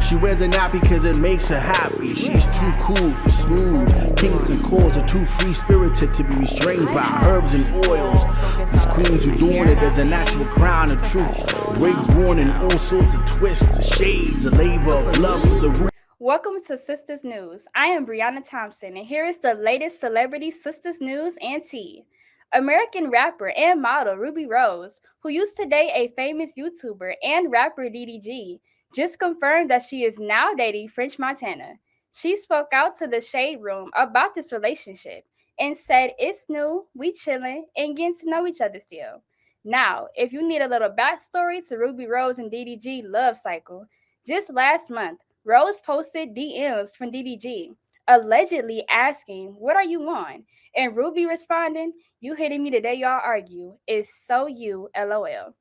She wears a nappy because it makes her happy. She's too cool for smooth. Kinks and calls are too free-spirited to be restrained by herbs and oils. These queens who doing it as a natural crown of truth. Wigs worn in all sorts of twists, of shades, a labor of love for the root. Welcome to Sistas News. I am Brianna Thompson, and here is the latest celebrity Sistas news and tea. American rapper and model Ruby Rose, who used to date a famous YouTuber and rapper DDG, just confirmed that she is now dating French Montana. She spoke out to the Shade Room about this relationship and said it's new, we chillin', and getting to know each other still. Now, if you need a little backstory to Ruby Rose and DDG love cycle, just last month, Rose posted DMs from DDG, allegedly asking, "What are you on?" And Ruby responding, "You hitting me the day y'all argue. It's so you, lol."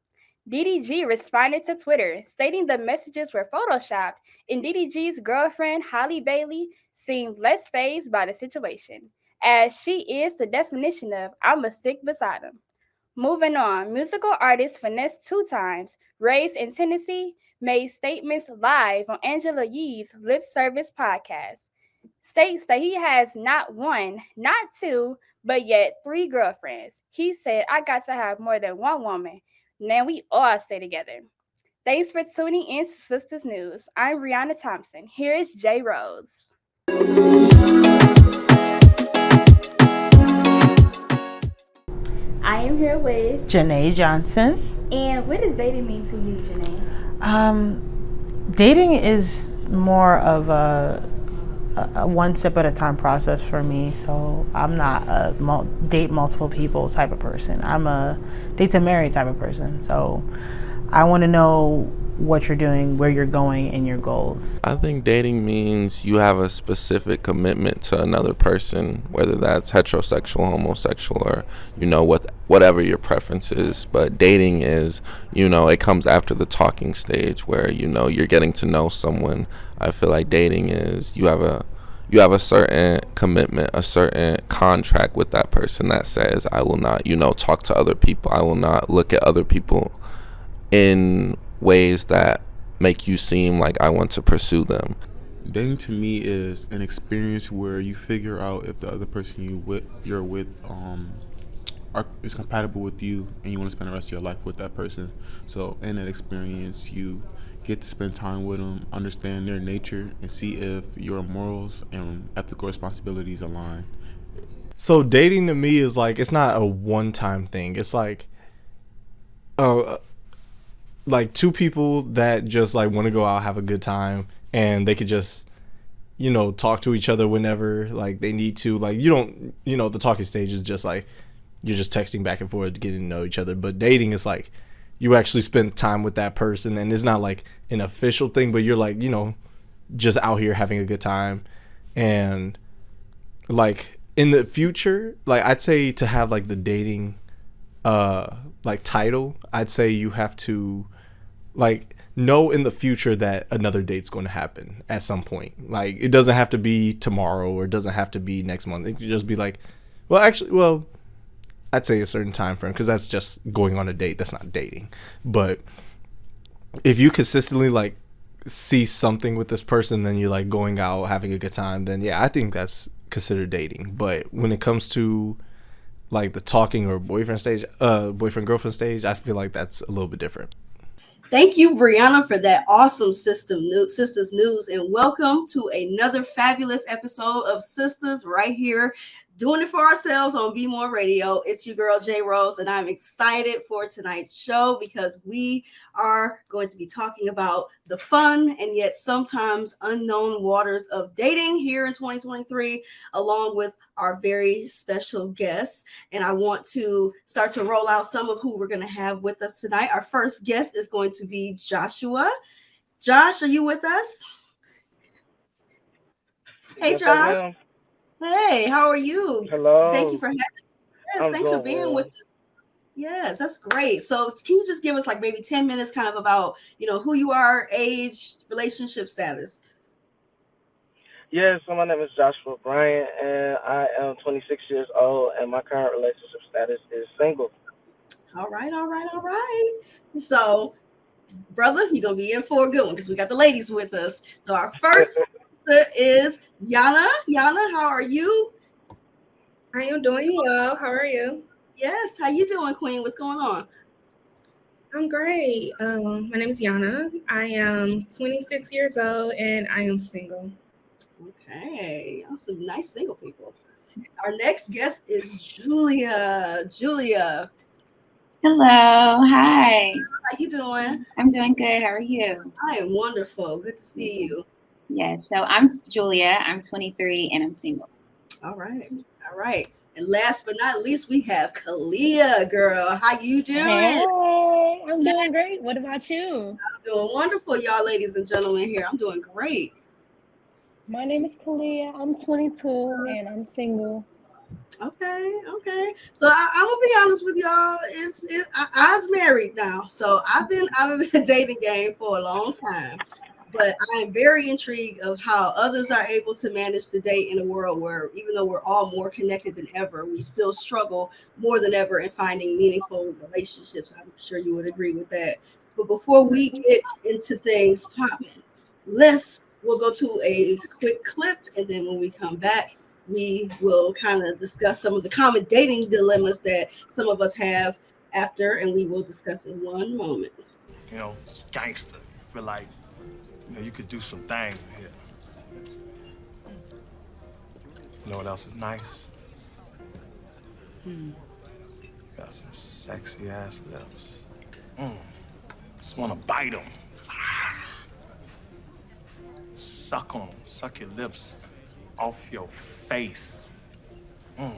DDG responded to Twitter, stating the messages were photoshopped, and DDG's girlfriend, Holly Bailey, seemed less fazed by the situation, as she is the definition of "I'ma stick beside him." Moving on, musical artist Finesse Two Times, raised in Tennessee, made statements live on Angela Yee's Lip Service podcast. States that he has not one, not two, but yet three girlfriends. He said, "I got to have more than one woman. Now we all stay together." Thanks for tuning in to Sisters News. I'm Rihanna Thompson. Here is Jay Rose. I am here with Janae Johnson. And what does dating mean to you, Janae? Dating is more of a one step at a time process for me. So I'm not a date multiple people type of person. I'm a date to marry type of person. So I want to know what you're doing, where you're going, and your goals. I think dating means you have a specific commitment to another person, whether that's heterosexual, homosexual, or whatever your preference is. But dating is, it comes after the talking stage where you're getting to know someone. I feel like dating is you have a certain commitment, a certain contract with that person that says, I will not talk to other people, I will not look at other people in ways that make you seem like I want to pursue them. Dating to me is an experience where you figure out if the other person you're with is compatible with you, and you want to spend the rest of your life with that person. So in that experience, you get to spend time with them, understand their nature, and see if your morals and ethical responsibilities align. So dating to me is like, it's not a one-time thing. It's like two people that just like want to go out, have a good time, and they could just talk to each other whenever like they need to. Like you don't the talking stage is just like you're just texting back and forth, getting to know each other. But dating is like you actually spend time with that person, and it's not like an official thing, but you're like just out here having a good time. And like in the future, like I'd say to have like the dating like title, I'd say you have to like know in the future that another date's going to happen at some point. Like it doesn't have to be tomorrow, or it doesn't have to be next month. It could just be like, I'd say a certain time frame, because that's just going on a date. That's not dating. But if you consistently like see something with this person, then you're like going out having a good time, then yeah, I think that's considered dating. But when it comes to like the talking or boyfriend girlfriend stage, I feel like that's a little bit different. Thank you, Brianna, for that awesome Sisters News, and welcome to another fabulous episode of Sisters right here, doing it for ourselves on Be More Radio. It's your girl, Jay Rose, and I'm excited for tonight's show because we are going to be talking about the fun and yet sometimes unknown waters of dating here in 2023, along with our very special guests. And I want to start to roll out some of who we're going to have with us tonight. Our first guest is going to be Joshua. Josh, are you with us? Hey, Yes, Josh. Hey, how are you? Hello. Thank you for having us. Yes, thanks for being with us. Yes, that's great. So can you just give us like maybe 10 minutes kind of about, who you are, age, relationship status? Yes, so my name is Joshua Bryant, and I am 26 years old, and my current relationship status is single. All right. So brother, you're gonna be in for a good one because we got the ladies with us. So our first sister is Yana. Yana, how are you? I am doing well. How are you? Yes, how you doing, Queen? What's going on? I'm great. My name is Yana. I am 26 years old and I am single. Okay, y'all some nice single people. Our next guest is Julia. Julia, Hello, hi. how you doing? I'm doing good. How are you? I am wonderful. Good to see you. Yes, so I'm Julia. I'm 23 and I'm single. All right, all right. And last but not least, we have Kalia. Girl, how you doing? Hey, I'm doing great. What about you? I'm doing wonderful, y'all, ladies and gentlemen. Here, I'm doing great. My name is Kalia. I'm 22 and I'm single. Okay, okay. So I'm gonna be honest with y'all. I was married now, so I've been out of the dating game for a long time. But I am very intrigued of how others are able to manage to date in a world where, even though we're all more connected than ever, we still struggle more than ever in finding meaningful relationships. I'm sure you would agree with that. But before we get into things popping, we'll go to a quick clip, and then when we come back, we will kind of discuss some of the common dating dilemmas that some of us have after, and we will discuss in one moment. You know, it's gangster. Feel like, you could do some things here. You know what else is nice? Got some sexy ass lips. Just wanna bite them. Suck on them. Suck your lips off your face. Yeah.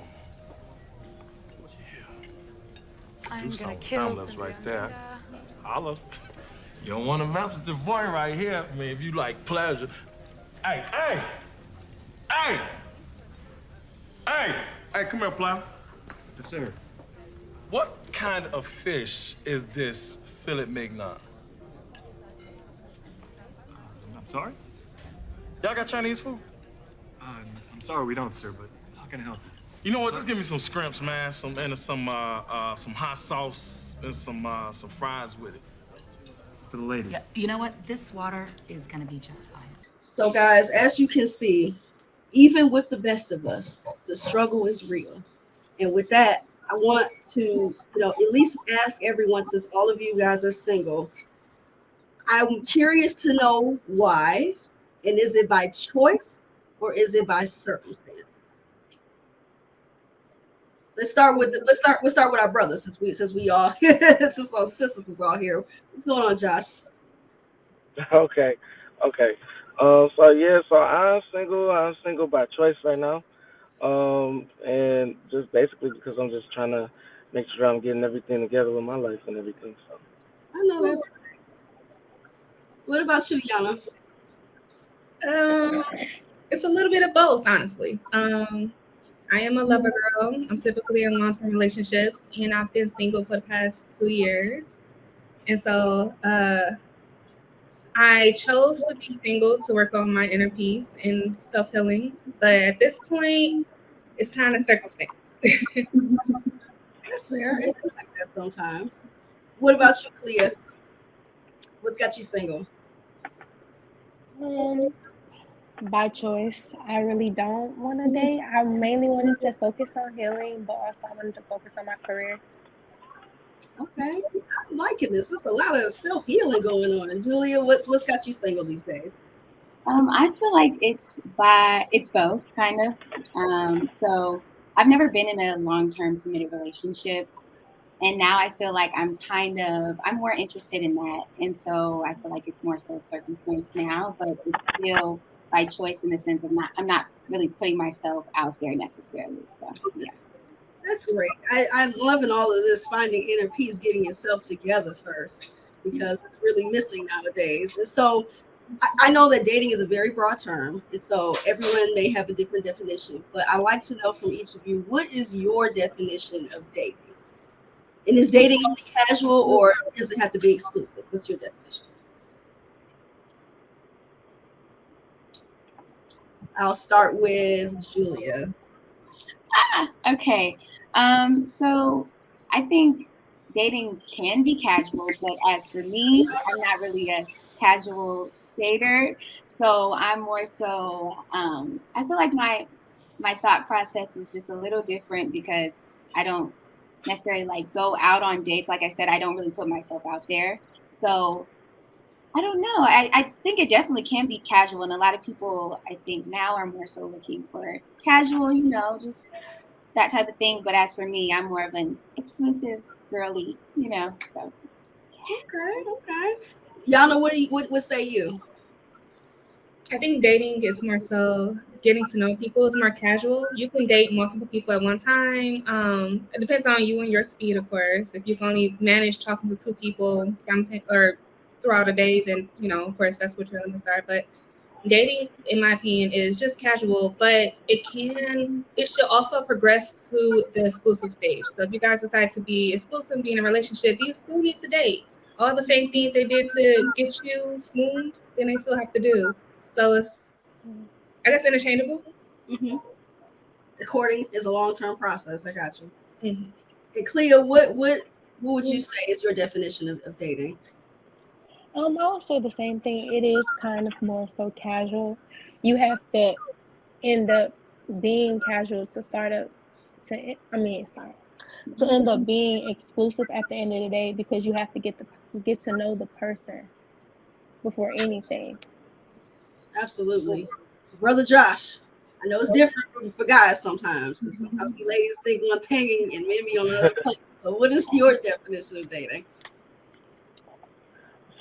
Could do something with them lips right there. Holla. You don't want to mess with your boy right here. I mean, if you like pleasure. Hey, hey! Hey! Hey! Hey, come here, Plow. Yes, sir. What kind of fish is this filet mignon? I'm sorry? Y'all got Chinese food? I'm sorry we don't, sir, but how can I help you? You know what? Just give me some scrimps, man. Some hot sauce and some fries with it. For the lady. Yeah, you know what? This water is gonna be just fine. So, guys, as you can see, even with the best of us, the struggle is real. And with that, I want to, at least ask everyone, since all of you guys are single, I'm curious to know why, and is it by choice or is it by circumstance? We'll start with our brothers since we all since our sisters is all here. What's going on, Josh? Okay. So I'm single. I'm single by choice right now. And just basically because I'm just trying to make sure I'm getting everything together with my life and everything. So I know that's right. What about you, Yana? It's a little bit of both, honestly. I am a lover girl. I'm typically in long-term relationships, and I've been single for the past 2 years. And so I chose to be single to work on my inner peace and self-healing. But at this point, it's kind of circumstance. That's fair. It's like that sometimes. What about you, Clea? What's got you single? By choice. I really don't want to date. I mainly wanted to focus on healing, but also I wanted to focus on my career. Okay, I'm liking this. There's a lot of self-healing going on. Julia, what's got you single these days? I feel like it's both kind of. So I've never been in a long-term committed relationship, and now I feel like I'm more interested in that, and so I feel like it's more so circumstance now, but it's still by choice in the sense of I'm not really putting myself out there necessarily. So yeah. That's great. I'm loving all of this, finding inner peace, getting yourself together first, because it's really missing nowadays. And so I know that dating is a very broad term, and so everyone may have a different definition, but I like to know from each of you, what is your definition of dating? And is dating only casual, or does it have to be exclusive? What's your definition? I'll start with Julia. Okay. So I think dating can be casual, but as for me, I'm not really a casual dater. So I'm more so I feel like my thought process is just a little different because I don't necessarily like go out on dates. Like I said, I don't really put myself out there. So I don't know. I think it definitely can be casual, and a lot of people I think now are more so looking for casual, just that type of thing. But as for me, I'm more of an exclusive girly. So Okay. Yana, what say you? I think dating is more so getting to know people. It's more casual. You can date multiple people at one time. It depends on you and your speed, of course. If you can only manage talking to two people or throughout a day, then of course, that's what your limits are. But dating, in my opinion, is just casual, but it should also progress to the exclusive stage. So if you guys decide to be exclusive and be in a relationship, you still need to date. All the same things they did to get you smooth, then they still have to do. So it's, I guess, interchangeable. Mm-hmm. The courting is a long-term process. I got you. Mm-hmm. And Clea, what would you say is your definition of dating? I would say the same thing. It is kind of more so casual. You have to end up being casual to start up to I mean sorry to end up being exclusive at the end of the day because you have to get to know the person before anything. Absolutely. Brother Josh, I know it's different for guys sometimes because sometimes we ladies think one thing and maybe on another plane. So what is your definition of dating?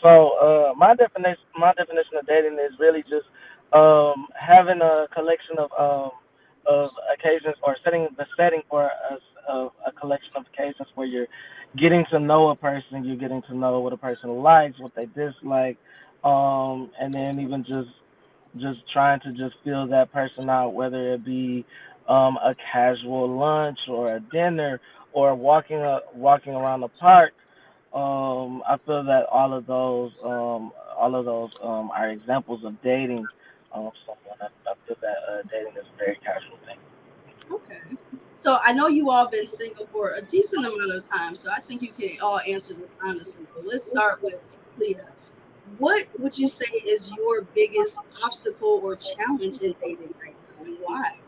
So my definition of dating is really just having a collection of occasions, or setting the setting for a collection of occasions where you're getting to know a person, you're getting to know what a person likes, what they dislike, and then even just trying to just feel that person out, whether it be a casual lunch or a dinner or walking around the park. I feel that all of those are examples of dating. Someone I feel that dating is a very casual thing. Okay. So I know you all been single for a decent amount of time, so I think you can all answer this honestly. But let's start with Clea. What would you say is your biggest obstacle or challenge in dating right now, and why?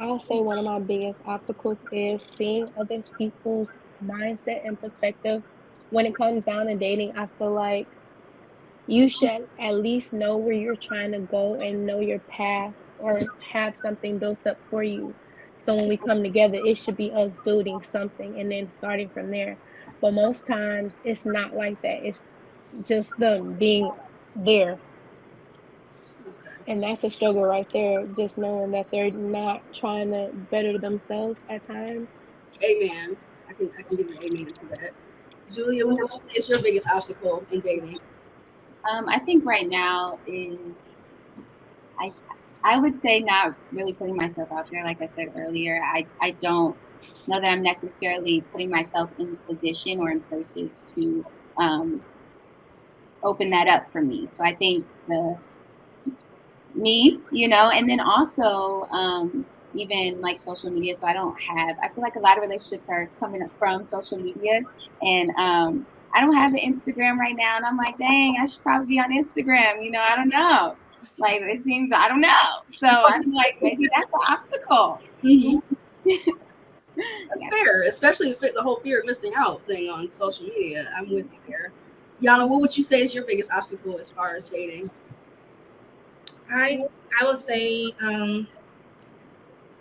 I'll say one of my biggest obstacles is seeing other people's mindset and perspective. When it comes down to dating, I feel like you should at least know where you're trying to go and know your path or have something built up for you. So when we come together, it should be us building something and then starting from there. But most times it's not like that. It's just them being there. And that's a struggle right there, just knowing that they're not trying to better themselves at times. Amen. I can give an amen to that. Julia, what would you say is your biggest obstacle in dating? I think right now is I I would say not really putting myself out there. Like I said earlier, I don't know that I'm necessarily putting myself in position or in places to um, open that up for me. So I think the me, and then also even like social media. So I feel like a lot of relationships are coming up from social media, and I don't have an Instagram right now, and I'm like, dang, I should probably be on Instagram. I don't know. Like it seems, I don't know. So I'm like, maybe that's an obstacle. Mm-hmm. That's Yeah. fair, especially if the whole fear of missing out thing on social media. I'm with you there. Yana, what would you say is your biggest obstacle as far as dating? I will say I'm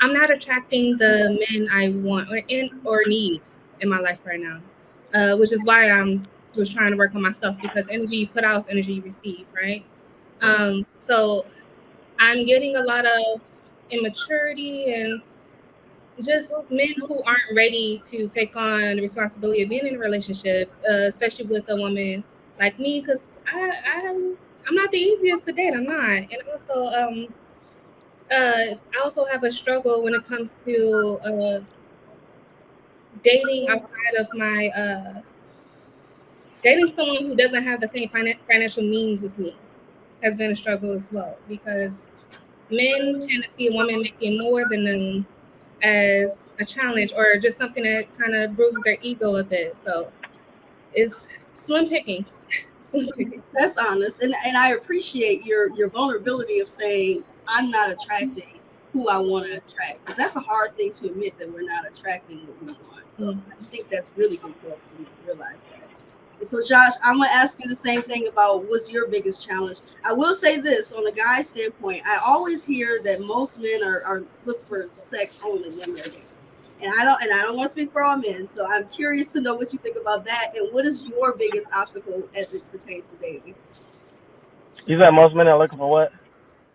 not attracting the men I want or need in my life right now, which is why I'm was trying to work on myself, because energy you put out is energy you receive, right? So I'm getting a lot of immaturity and just men who aren't ready to take on the responsibility of being in a relationship, especially with a woman like me, because I'm not the easiest to date. I'm not, and also I also have a struggle when it comes to dating outside of my dating someone who doesn't have the same financial means as me has been a struggle as well, because men tend to see a woman making more than them as a challenge or just something that kind of bruises their ego a bit. So it's slim pickings. Slim pickings. That's honest, and I appreciate your vulnerability of saying I'm not attracting who I want to attract, because that's a hard thing to admit, that we're not attracting what we want. So I think that's really important to realize that. So Josh, I'm gonna ask you the same thing about what's your biggest challenge. I will say this on a guy standpoint, I always hear that most men are look for sex only when they're dating. And I don't want to speak for all men, so I'm curious to know what you think about that, and what is your biggest obstacle as it pertains to dating? You said most men are looking for what?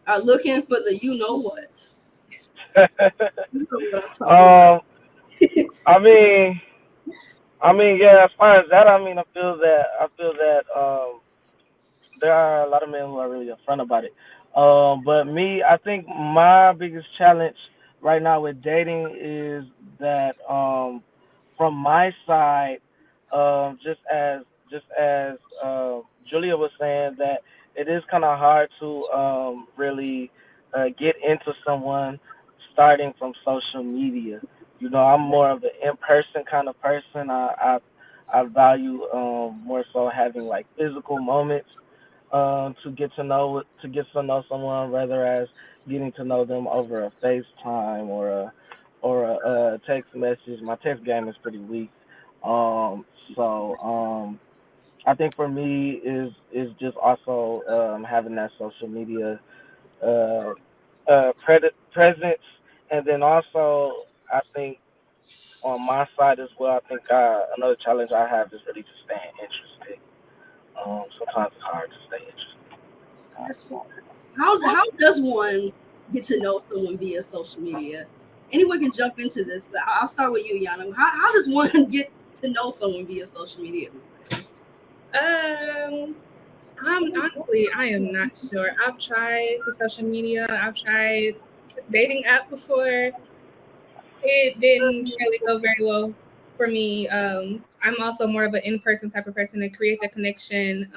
Are looking for the you know what? You know what I'm talking um, about. I mean, yeah. As far as that, I mean, I feel that there are a lot of men who are really upfront about it. But me, I think my biggest challenge right now with dating is that from my side, just as Julia was saying, that it is kind of hard to really get into someone starting from social media. You know, I'm more of an in-person kind of person. I value more so having like physical moments to get to know someone, rather as getting to know them over a FaceTime or a text message. My text game is pretty weak, so I think for me is just also having that social media uh, presence, and then also I think on my side as well, I think another challenge I have is really just staying interested. Sometimes it's hard to stay interested. That's fair. How does one get to know someone via social media? Anyone can jump into this, but I'll start with you, Yana. How does one get to know someone via social media these days? I am not sure. I've tried the social media. I've tried dating app before. It didn't really go very well for me. I'm also more of an in-person type of person to create the connection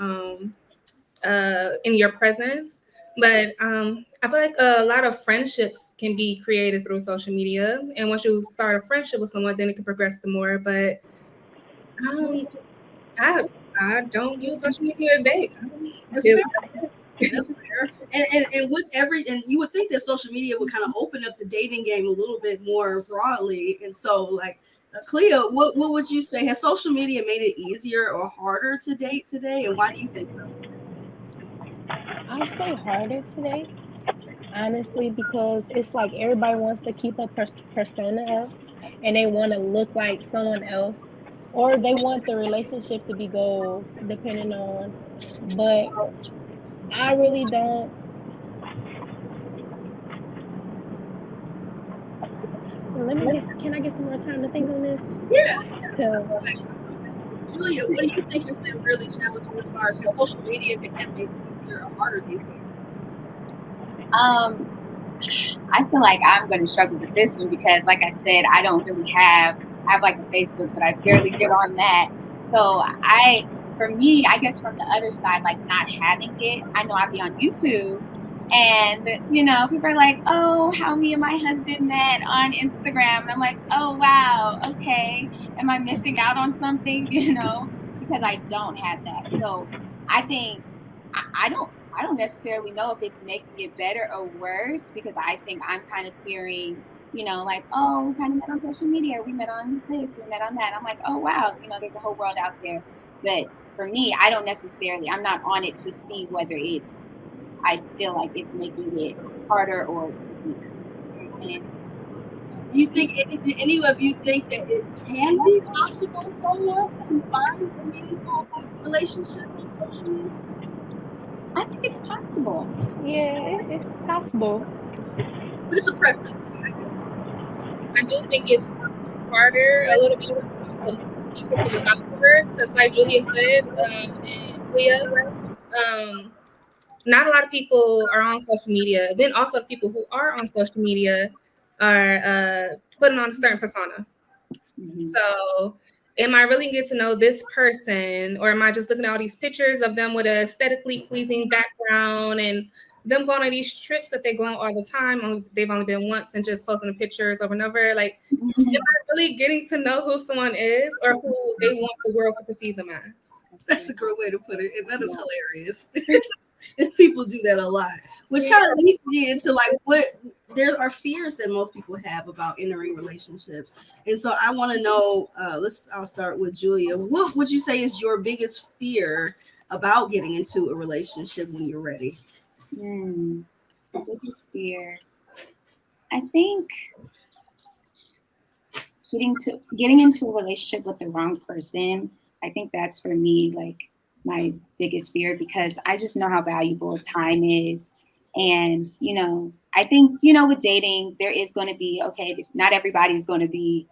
in your presence. But I feel like a lot of friendships can be created through social media. And once you start a friendship with someone, then it can progress to more. But um, I, I don't use social media to date. That's fair. That's fair. And with and you would think that social media would kind of open up the dating game a little bit more broadly. And so, like, Cleo, what would you say? Has social media made it easier or harder to date today? And why do you think so? I say harder today, honestly, because it's like everybody wants to keep a persona up and they want to look like someone else, or they want the relationship to be goals, depending on. But I really don't. Let me get. Can I get some more time to think on this? Yeah. Cause Julia, what do you think has been really challenging as far as has social media have made it easier or harder these days? Um, I feel like I'm going to struggle with this one because, like I said, I don't really I have like a Facebook, but I barely get on that. So for me, I guess from the other side, like not having it, I know I'd be on YouTube, and people are like, "Oh, how me and my husband met on Instagram," and I'm like, "Oh wow, okay, am I missing out on something?" Because I don't have that. So I think I don't necessarily know if it's making it better or worse because I think I'm kind of hearing, like, oh, we kind of met on social media, we met on this, we met on that. I'm like, oh wow, there's a whole world out there. But for me, I don't necessarily, I'm not on it to see whether I feel like it's making it harder or easier. Do you think any of you think that it can be possible somewhat to find a meaningful relationship on social media? I think it's possible. yeah, it's possible. But it's a preference thing, I guess. I do think it's harder a little bit when it comes to people to look out for her, because like Julia said, and Leah, not a lot of people are on social media. Then also the people who are on social media are putting on a certain persona. Mm-hmm. So am I really get to know this person, or am I just looking at all these pictures of them with a aesthetically pleasing background and them going on these trips that they go on all the time, they've only been once and just posting the pictures over and over. Like, am I really getting to know who someone is or who they want the world to perceive them as? That's a great way to put it. And that is hilarious. People do that a lot, which kind of leads me into like what there are fears that most people have about entering relationships. And so I want to know, I'll start with Julia. What would you say is your biggest fear about getting into a relationship when you're ready? Biggest fear. I think getting into a relationship with the wrong person. I think that's for me like my biggest fear, because I just know how valuable time is. And, I think, with dating, there is going to be, okay, not everybody's going to be,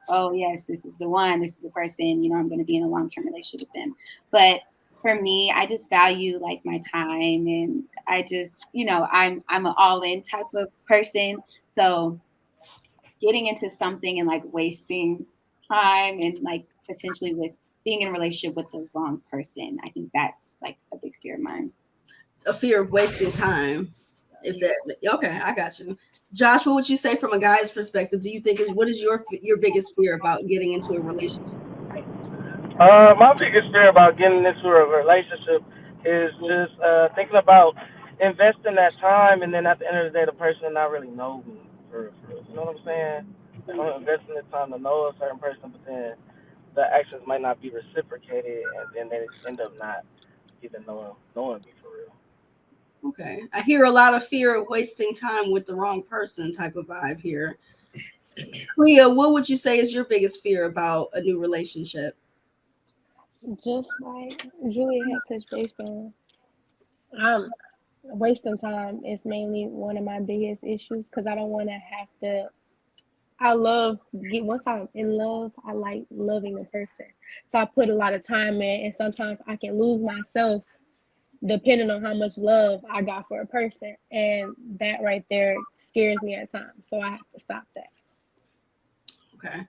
oh, yes, this is the one, this is the person, I'm going to be in a long-term relationship with them. But for me, I just value like my time, and I just, I'm an all-in type of person. So getting into something and like wasting time and like potentially with being in a relationship with the wrong person, I think that's like a big fear of mine. A fear of wasting time. If that okay, I got you. Josh, what would you say from a guy's perspective? Do you think what is your biggest fear about getting into a relationship? My biggest fear about getting into a relationship is just thinking about investing that time, and then at the end of the day, the person will not really know me. You know what I'm saying? I'm investing the time to know a certain person, but then the actions might not be reciprocated, and then they end up not even knowing me for real. Okay, I hear a lot of fear of wasting time with the wrong person type of vibe here. Clea, what would you say is your biggest fear about a new relationship? Just like Julia had touched base on, wasting time is mainly one of my biggest issues because I don't want to have to. Once I'm in love, I like loving the person. So I put a lot of time in, and sometimes I can lose myself depending on how much love I got for a person. And that right there scares me at times. So I have to stop that. Okay.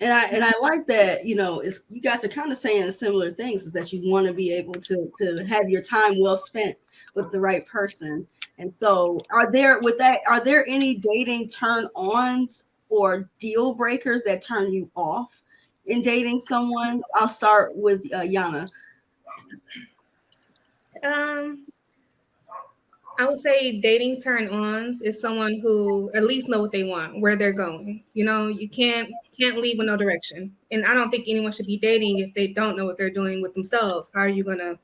And I like that, is you guys are kind of saying similar things, is that you want to be able to have your time well spent with the right person. And so are there any dating turn ons or deal breakers that turn you off in dating someone? I'll start with Yana. I would say dating turn-ons is someone who at least know what they want, where they're going. You can't leave with no direction. And I don't think anyone should be dating if they don't know what they're doing with themselves. How are you gonna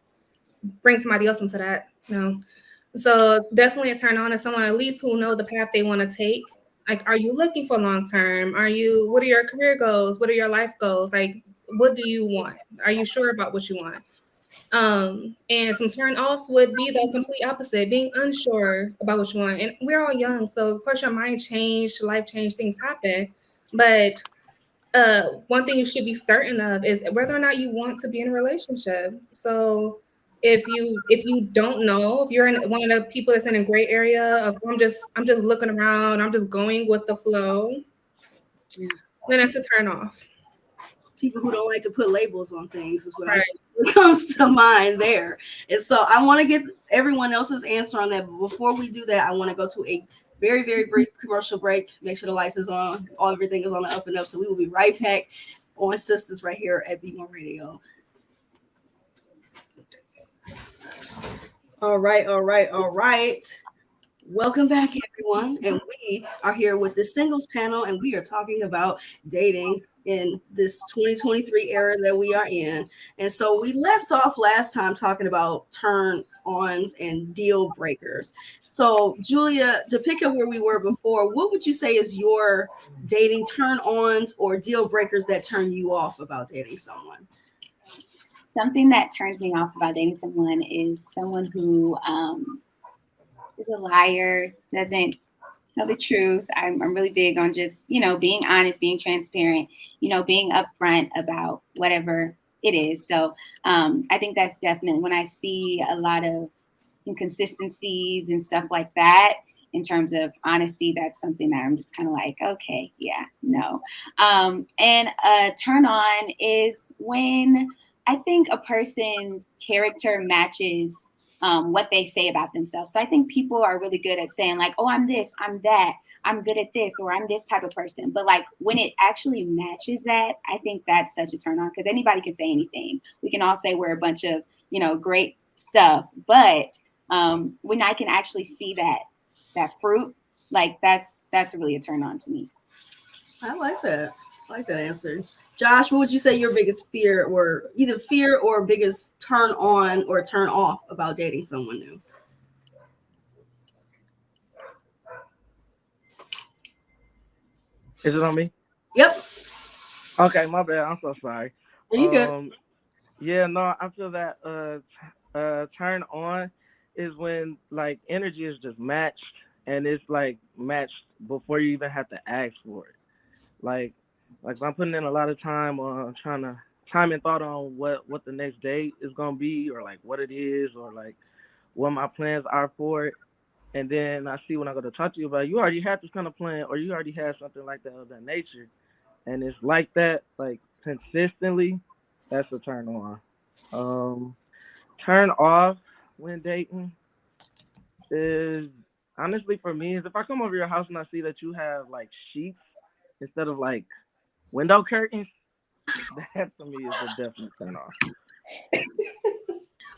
bring somebody else into that? So it's definitely a turn-on is someone at least who know the path they want to take. Like, are you looking for long-term? What are your career goals? What are your life goals? Like, what do you want? Are you sure about what you want? And some turn offs would be the complete opposite, being unsure about what you want. And we're all young, so of course your mind changed, life change, things happen. But one thing you should be certain of is whether or not you want to be in a relationship. So if you don't know, if you're in one of the people that's in a gray area of I'm just looking around, I'm just going with the flow, then that's a turn off. People who don't like to put labels on things is what comes to mind there. And so I want to get everyone else's answer on that. But before we do that, I want to go to a very, very brief commercial break. Make sure the lights is on. Everything is on the up and up. So we will be right back on Sistas right here at B1 Radio. All right. Welcome back, everyone. And we are here with the singles panel, and we are talking about dating in this 2023 era that we are in. And so we left off last time talking about turn-ons and deal breakers. So Julia, to pick up where we were before, what would you say is your dating turn-ons or deal breakers that turn you off about dating someone? Something that turns me off about dating someone is someone who is a liar, doesn't tell the truth. I'm really big on just, being honest, being transparent, being upfront about whatever it is. So I think that's definitely when I see a lot of inconsistencies and stuff like that in terms of honesty, that's something that I'm just kind of like, okay, yeah, no. And a turn on is when I think a person's character matches what they say about themselves. So I think people are really good at saying like, oh, I'm this, I'm that, I'm good at this, or I'm this type of person. But like when it actually matches that, I think that's such a turn on, because anybody can say anything. We can all say we're a bunch of, great stuff. But when I can actually see that fruit, like that's really a turn on to me. I like that. I like that answer. Josh, what would you say your biggest fear, or either fear or biggest turn on or turn off about dating someone new? Is it on me? Yep. Okay, my bad. I'm so sorry. Are you good? Yeah, no, I feel that turn on is when like energy is just matched, and it's like matched before you even have to ask for it. Like if I'm putting in a lot of time on trying to time and thought on what the next date is gonna be, or like what it is, or like what my plans are for it. And then I see when I go to talk to you about it, you already had this kind of plan, or you already had something like that of that nature, and it's like that, like consistently. That's a turn on. Um, Turn off when dating is honestly for me is if I come over your house and I see that you have like sheets instead of like window curtains. That to me is a definite turn off.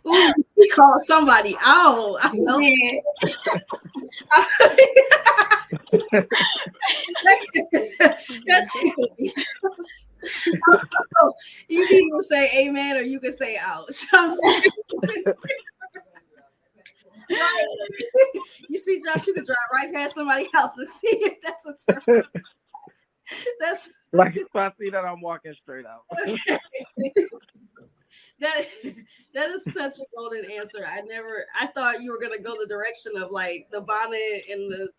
Ooh, he called somebody out. I know. That tickled me. You can either say amen or you can say ouch. Right. You see, Josh, you could drive right past somebody's house and see if that's a turn. That's like if I see that, I'm walking straight out. Okay. That is such a golden answer. I thought you were gonna go the direction of like the bonnet and the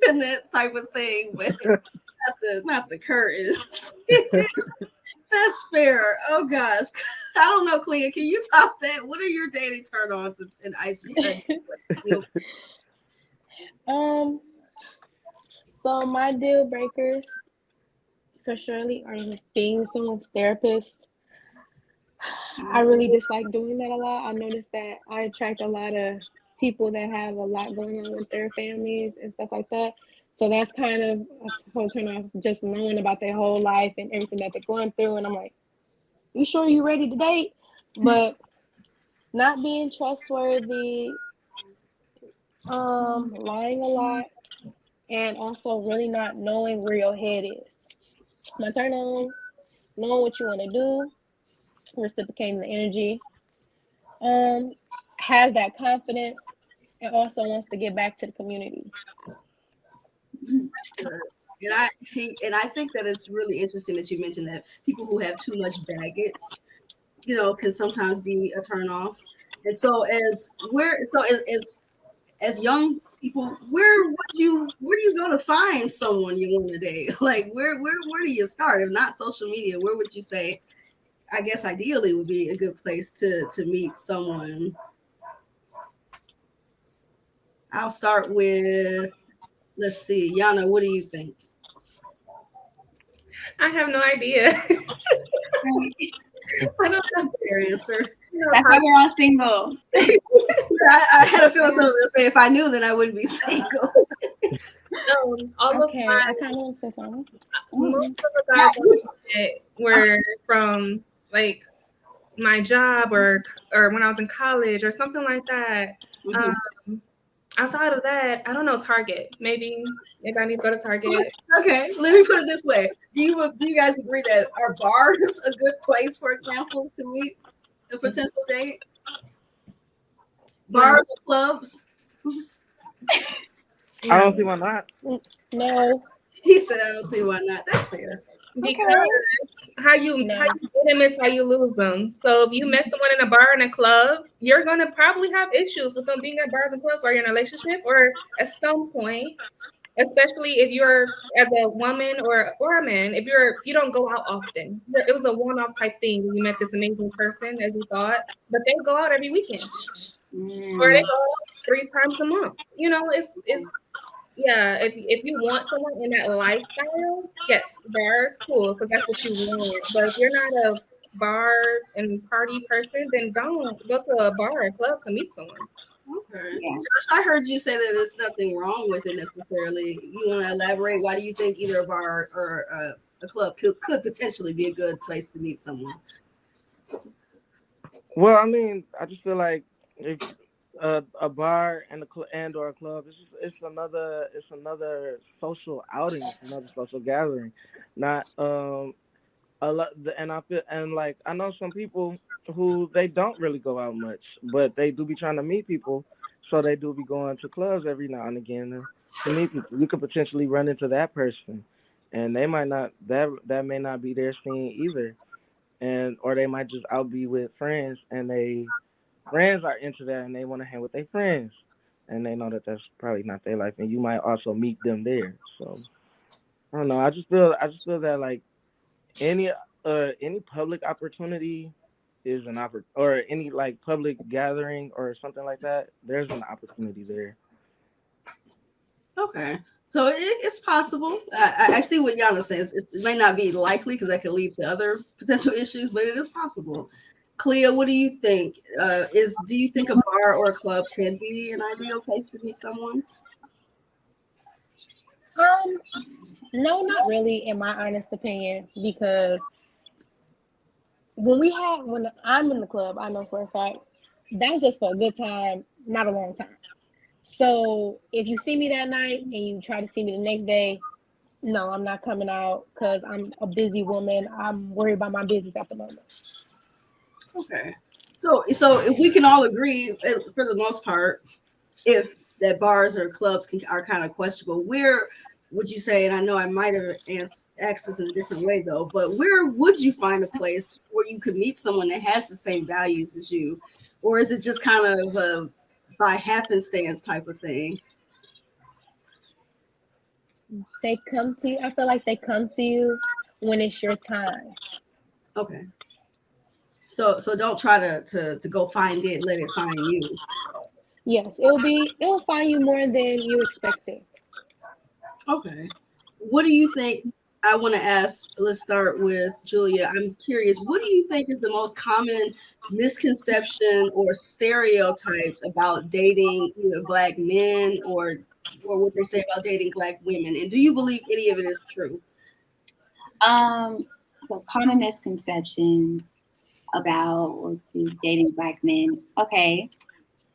and that type of thing, but not the curtains. That's fair. Oh gosh. I don't know, Clea. Can you top that? What are your dating turn ons and ice? So my deal breakers for surely are being someone's therapist. I really dislike doing that a lot. I noticed that I attract a lot of people that have a lot going on with their families and stuff like that. So that's kind of a whole turn off, just knowing about their whole life and everything that they're going through. And I'm like, you sure you ready to date? But not being trustworthy, lying a lot, and also really not knowing where your head is. My turn ons, knowing what you want to do, reciprocating the energy, has that confidence, and also wants to get back to the community. And I think that it's really interesting that you mentioned that people who have too much baggage, can sometimes be a turn off. And so as young people, where do you go to find someone you want to date? Like where do you start? If not social media, where would you say, I guess ideally would be a good place to meet someone? I'll start with, let's see, Yana, what do you think? I have no idea. I don't have your answer. That's why we're all single. I had a feeling someone was gonna say if I knew, then I wouldn't be single. All Okay, of my I kind of want to say something. most of the guys I met were from like my job or when I was in college or something like that. Outside of that, I don't know. Target, maybe I need to go to Target. Okay, let me put it this way: do you guys agree that are bars a good place, for example, to meet a potential date? Bars and clubs. I don't see why not. No. He said, "I don't see why not." That's fair. Because how you get them is how you lose them. So if you met someone in a bar and a club, you're gonna probably have issues with them being at bars and clubs while you're in a relationship, or at some point, especially if you're as a woman or a man, if you don't go out often. It was a one-off type thing. You met this amazing person as you thought, but they go out every weekend. Or they go out 3 times a month. It's yeah, if you want someone in that lifestyle, yes, bars, cool, because that's what you want. But if you're not a bar and party person, then don't go to a bar or club to meet someone. Okay. Yeah. Josh, I heard you say that there's nothing wrong with it necessarily. You want to elaborate? Why do you think either a bar or a club could potentially be a good place to meet someone? Well, I mean, I just feel like if a bar and and or a club, it's another social outing, it's another social gathering, not a lot. And I feel and like I know some people who they don't really go out much, but they do be trying to meet people, so they do be going to clubs every now and again to meet people. You could potentially run into that person, and they might not that may not be their scene either, and or they might just out be with friends, and they friends are into that, and they want to hang with their friends, and they know that that's probably not their life, and you might also meet them there. So I don't know. I just feel that like any any public opportunity is an or any like public gathering or something like that. There's an opportunity there. Okay. So it's possible. I see what Yana says. It may not be likely because that could lead to other potential issues, but it is possible. Clea, what do you think? Do you think a bar or a club can be an ideal place to meet someone? Um, no, not really, in my honest opinion, because when I'm in the club, I know for a fact that's just for a good time, not a long time. So if you see me that night and you try to see me the next day, no, I'm not coming out because I'm a busy woman. I'm worried about my business at the moment. Okay. So if we can all agree, for the most part, if that bars or clubs are kind of questionable, where would you say? And I know I might have asked this in a different way though, but where would you find a place where you could meet someone that has the same values as you, or is it just kind of a by happenstance type of thing? They come to you. I feel like they come to you when it's your time. Okay. So don't try to go find it, let it find you. Yes, it'll find you more than you expected. Okay. What do you think? I want to ask, let's start with Julia. I'm curious, what do you think is the most common misconception or stereotypes about dating either black men or what they say about dating black women? And do you believe any of it is true? Um, so common misconceptions about dating black men. Okay,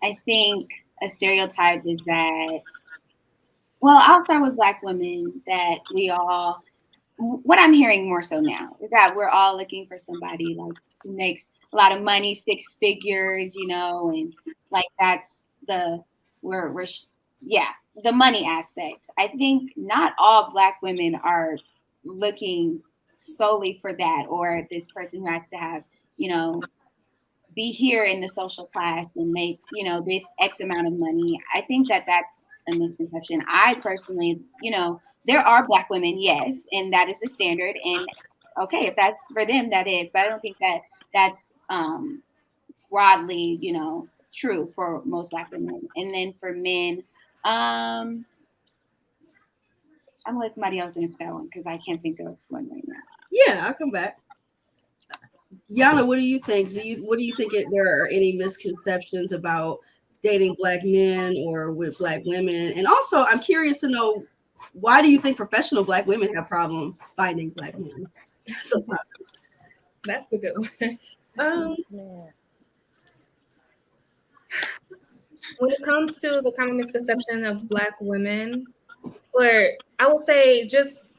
I think a stereotype is that. Well, I'll start with black women that we all. What I'm hearing more so now is that we're all looking for somebody like who makes a lot of money, six figures, and like that's the we're yeah, the money aspect. I think not all black women are looking solely for that, or this person who has to have, you know, be here in the social class and make, this X amount of money. I think that that's a misconception. I personally, there are black women, yes, and that is the standard. And okay, if that's for them, that is. But I don't think that that's broadly, true for most black women. And then for men, I'm gonna let somebody else answer that one because I can't think of one right now. Yeah, I'll come back. Yana, what do you think? What do you think there are any misconceptions about dating black men or with black women? And also, I'm curious to know, why do you think professional black women have problem finding black men? That's a good one. Um, when it comes to the common misconception of black women, or I will say just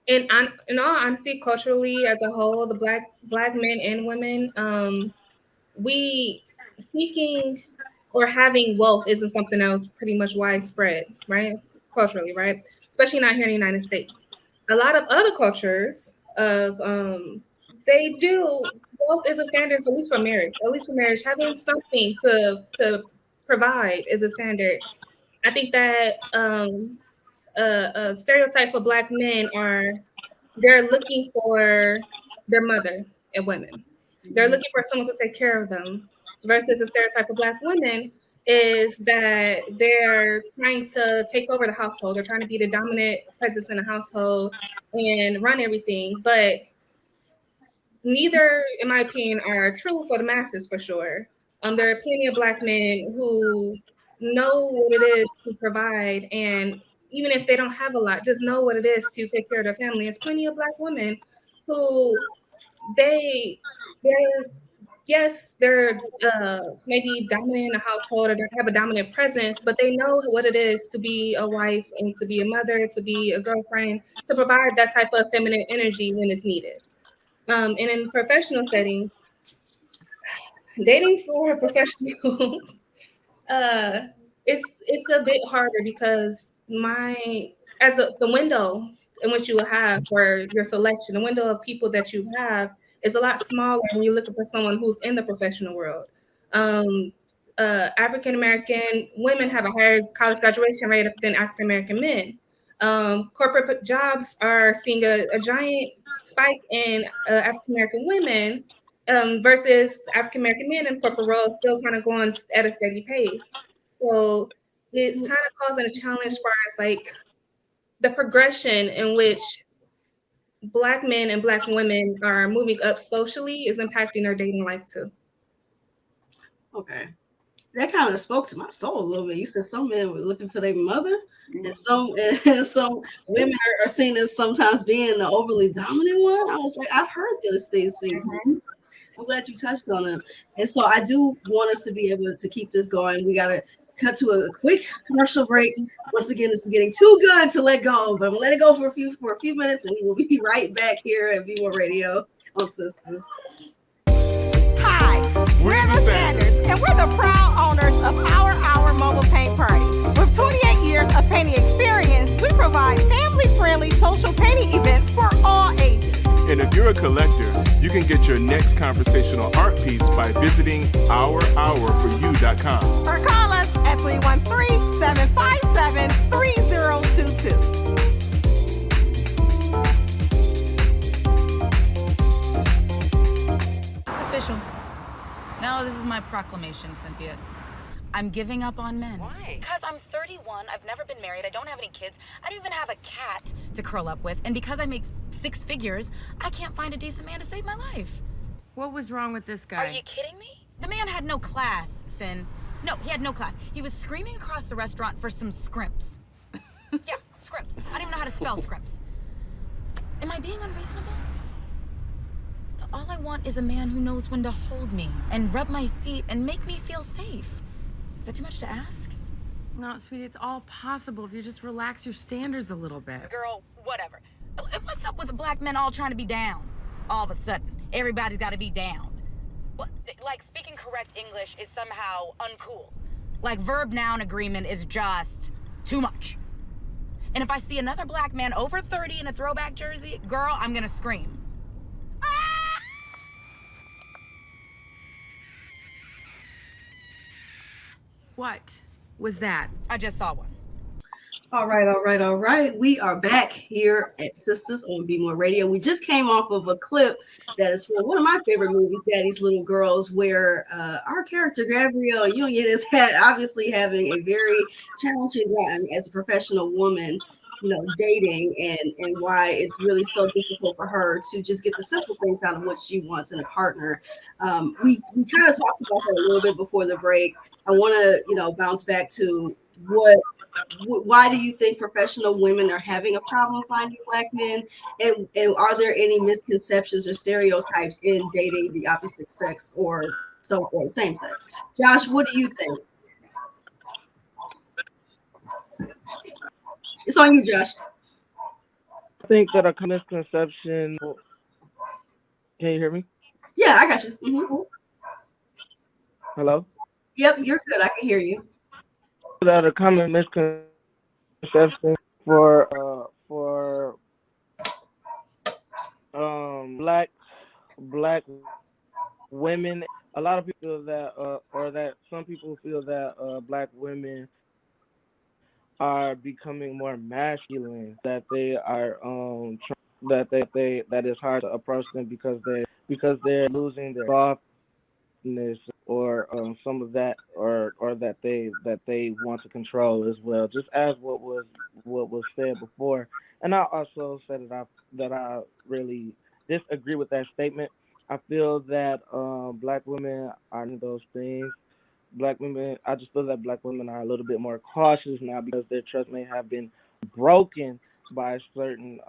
in all honesty, culturally as a whole, the black men and women, we seeking or having wealth isn't something that was pretty much widespread, right? Culturally, right? Especially not here in the United States. A lot of other cultures of they do wealth is a standard, at least for marriage. At least for marriage, having something to provide is a standard. I think that a stereotype for black men are they're looking for their mother and women. They're looking for someone to take care of them. Versus the stereotype of black women is that they're trying to take over the household. They're trying to be the dominant presence in the household and run everything. But neither, in my opinion, are true for the masses for sure. There are plenty of Black men who know what it is to provide, and even if they don't have a lot, just know what it is to take care of their family. There's plenty of Black women who they they're yes, they're maybe dominant in a household or they have a dominant presence, but they know what it is to be a wife and to be a mother, to be a girlfriend, to provide that type of feminine energy when it's needed. And in professional settings, dating for professionals, uh, it's a bit harder because the window in which you will have for your selection, the window of people that you have is a lot smaller when you're looking for someone who's in the professional world. Um, African American women have a higher college graduation rate than African American men. Corporate jobs are seeing a giant spike in African American women versus African American men in corporate roles still kind of going at a steady pace. So it's kind of causing a challenge as far as like the progression in which Black men and Black women are moving up socially is impacting their dating life too. Okay. That kind of spoke to my soul a little bit. You said some men were looking for their mother, and some women are seen as sometimes being the overly dominant one. I was like, I've heard these things. I'm glad you touched on them. And so I do want us to be able to keep this going. We got to cut to a quick commercial break. Once again, this is getting too good to let go, but I'm gonna let it go for a few minutes, and we will be right back here at Be More Radio on Sistas. Hi, we're the Sanders, and we're the proud owners of Our Hour Mobile Paint Party. With 28 years of painting experience, we provide family-friendly social painting events for all ages. And if you're a collector, you can get your next conversational art piece by visiting ourhourforyou.com. Or call us at 313-757-3022. It's official. No, this is my proclamation, Cynthia. I'm giving up on men. Why? Because I'm 31, I've never been married, I don't have any kids, I don't even have a cat to curl up with, and because I make 6 figures, I can't find a decent man to save my life. What was wrong with this guy? Are you kidding me? The man had no class, Sin. No, he had no class. He was screaming across the restaurant for some scrimps. Yeah, scrimps. I don't even know how to spell scrimps. Am I being unreasonable? All I want is a man who knows when to hold me and rub my feet and make me feel safe. Is that too much to ask? No, sweetie, it's all possible if you just relax your standards a little bit. Girl, whatever. What's up with the Black men all trying to be down? All of a sudden, everybody's got to be down. What, like speaking correct English is somehow uncool. Like verb-noun agreement is just too much. And if I see another Black man over 30 in a throwback jersey, girl, I'm gonna scream. What was that? I just saw one. All right. We are back here at Sistas on Be More Radio. We just came off of a clip that is from one of my favorite movies, Daddy's Little Girls, where our character Gabrielle Union is obviously having a very challenging time as a professional woman, dating and why it's really so difficult for her to just get the simple things out of what she wants in a partner. We kind of talked about that a little bit before the break. I want to, bounce back to why do you think professional women are having a problem finding Black men? And are there any misconceptions or stereotypes in dating the opposite sex or same sex? Josh, what do you think? It's on you, Josh. I think that a misconception. Can you hear me? Yeah, I got you. Mm-hmm. Hello? Yep, you're good. I can hear you. That a common misconception for black women. A lot of people feel that or that some people feel that Black women are becoming more masculine, that they are that it's hard to approach them because they're losing their softness or some of that or that they want to control as well, just as what was said before. And I also said that I really disagree with that statement. I feel that black women are in those things. Black women, I just feel that black women are a little bit more cautious now because their trust may have been broken by certain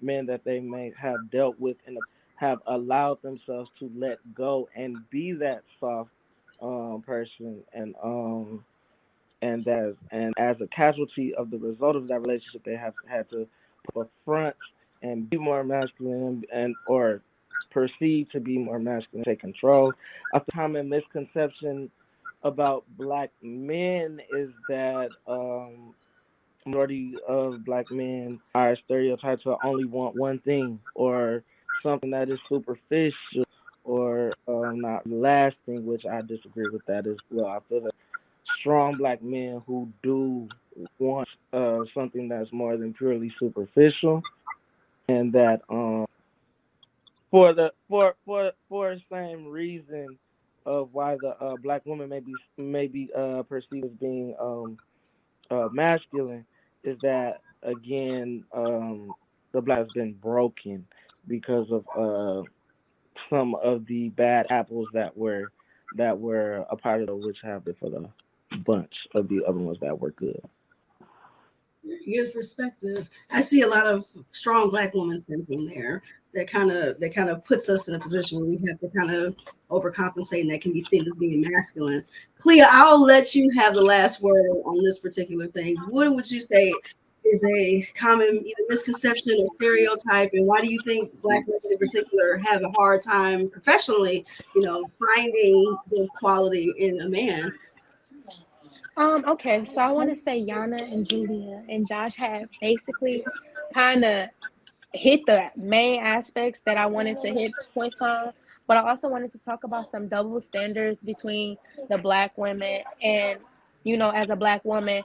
men that they may have dealt with and have allowed themselves to let go and be that soft person and as a casualty of the result of that relationship, they have had to put up a front and be more masculine and or perceived to be more masculine, take control. A common misconception about black men is that majority of black men are stereotyped to only want one thing or something that is superficial or not lasting, which I disagree with that as well. I feel that strong black men who do want something that's more than purely superficial, and that for the same reason of why the black woman may be perceived as being masculine is that again the black has been broken because of some of the bad apples that were a part of it, which have it for the bunch of the other ones that were good. Good perspective. I see a lot of strong black women in there that kind of puts us in a position where we have to kind of overcompensate, and that can be seen as being masculine. Clea, I'll let you have the last word on this particular thing. What would you say is a common either misconception or stereotype, and why do you think black women in particular have a hard time professionally, finding the quality in a man? Okay, so I want to say Yana and Julia and Josh had basically kind of hit the main aspects that I wanted to hit points on, but I also wanted to talk about some double standards between the black women and, as a black woman,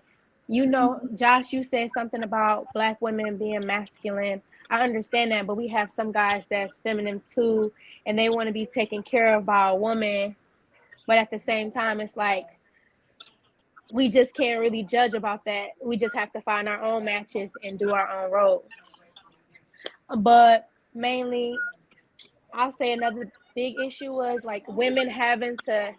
Josh, you said something about black women being masculine. I understand that, but we have some guys that's feminine too, and they want to be taken care of by a woman, but at the same time, it's like, we just can't really judge about that. We just have to find our own matches and do our own roles. But mainly, I'll say another big issue was like women having to,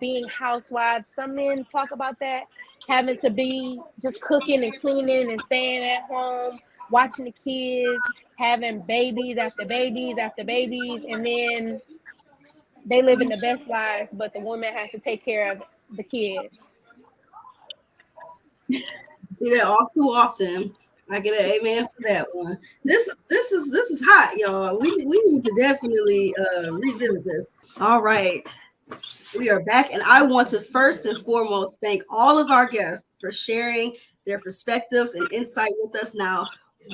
being housewives. Some men talk about that, having to be just cooking and cleaning and staying at home, watching the kids, having babies after babies after babies, and then they living the best lives, but the woman has to take care of the kids. See that all too often. I get an amen for that one. This is hot, y'all. We need to definitely revisit this. All right, we are back, and I want to first and foremost thank all of our guests for sharing their perspectives and insight with us. Now,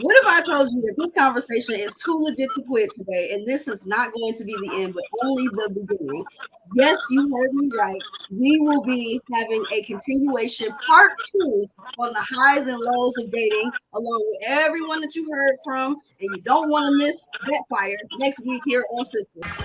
what if I told you that this conversation is too legit to quit today, and this is not going to be the end, but only the beginning? Yes, you heard me right. We will be having a continuation part 2 on the highs and lows of dating, along with everyone that you heard from, and you don't want to miss that fire next week here on Sistas.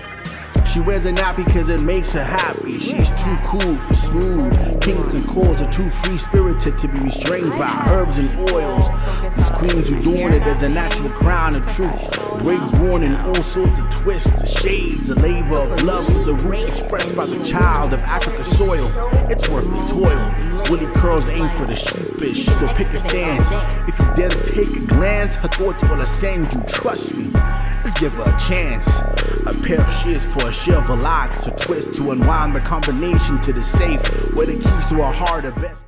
She wears it not because it makes her happy. She's too cool for smooth. Kings and queens are too free-spirited to be restrained by herbs and oils. These queens who doing it as a natural crown of truth. Braids worn in all sorts of twists, of shades, a labor of love for the root expressed by the child of Africa's soil. It's worth the toil. Woolly curls aim for the sheepish, so pick a stance. If you dare to take a glance, her thoughts will ascend you. Trust me. Let's give her a chance. A pair of shears for a shiver locks, a twist to unwind the combination to the safe, where the keys to her heart are best.